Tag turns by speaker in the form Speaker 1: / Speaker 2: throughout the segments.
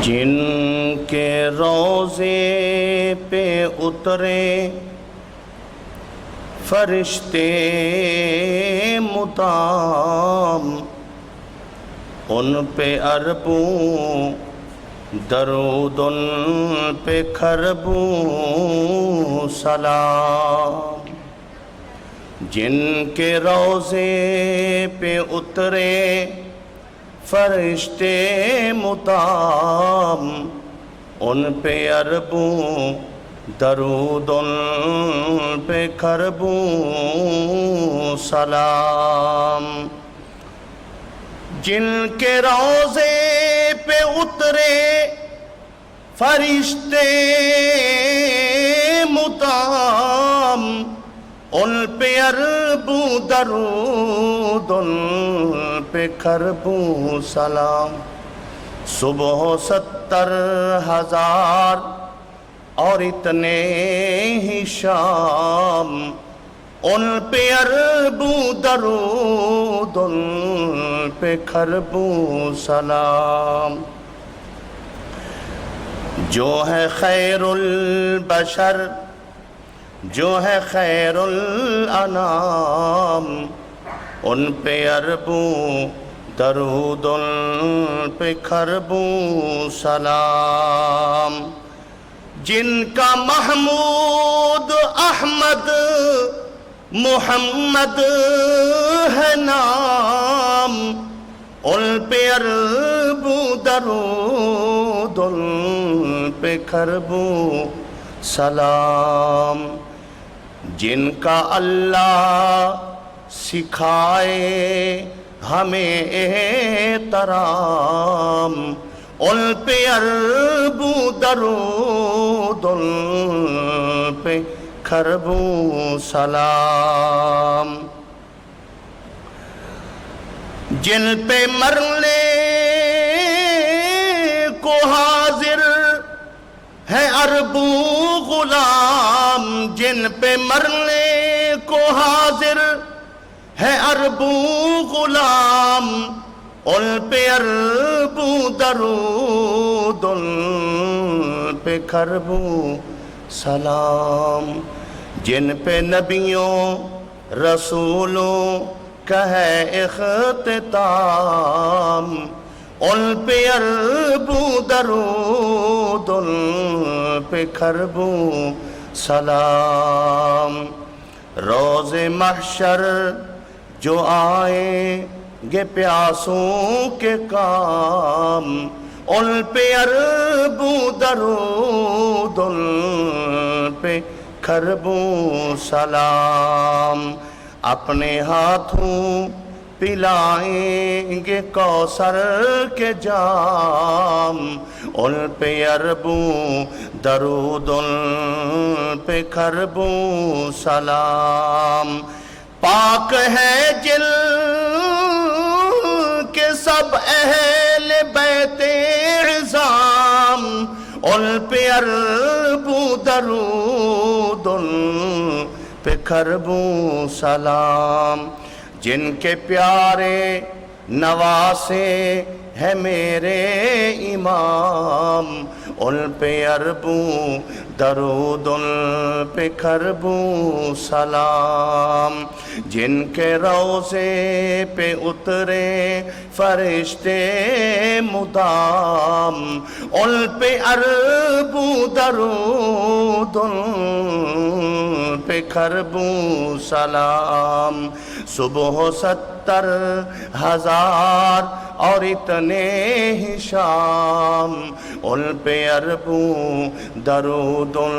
Speaker 1: جن کے روضے پہ اترے فرشتے مدام، ان پہ اربوں درود، ان پہ کھربوں سلام۔ جن کے روضے پہ اترے فرشتے مدام، ان پہ اربوں درود، ان پہ کھربوں سلام۔ جن کے روضے پہ اترے فرشتے مدام، ان پہ اربوں درود، ان پہ کھربوں سلام۔ صبح 70,000 اور اتنے ہی شام، ان پہ اربوں درود، ان پہ کھربوں سلام۔ جو ہے خیر البشر، جو ہے خیر الانام، ان پہ اربوں درود، ان پہ کھربوں سلام۔ جن کا محمود احمد محمد ہے نام، ان پہ اربوں درود، ان پہ کھربوں سلام۔ جن کا اللہ سکھائے ہمیں احترام، ان پہ اربوں درود، ان پہ کھربوں سلام۔ جن پہ مرنے کو حاضر ہے اربوں غلام، جن پہ مرنے کو حاضر ہے اربوں غلام، ان پہ اربوں درود، ان پہ کھربوں سلام۔ جن پہ نبیوں رسولوں کا ہے اختتام، ان پہ اربوں درود، ان پہ کھربوں سلام۔ روز محشر جو آئیں گے پیاسوں کے کام، ان پہ اربوں درود، ان پہ کھربوں سلام۔ اپنے ہاتھوں پلائیں گے کوثر کے جام، ان پہ اربوں درود، ان پہ کھربوں سلام۔ پاک ہے جن کے سب اہل بیت عظام، ان پہ اربوں درود، ان پہ کھربوں سلام۔ جن کے پیارے نواسے ہے میرے امام، ان پہ اربوں درود، ان پہ کھربوں سلام۔ جن کے روضے پہ اترے فرشتے مدام، ان پہ اربوں درود، ان پہ کھربوں سلام۔ صبح 70,000 اور اتنے ہی شام، ان پہ اربوں درود، ان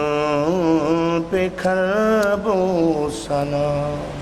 Speaker 1: پہ کھربوں سلام۔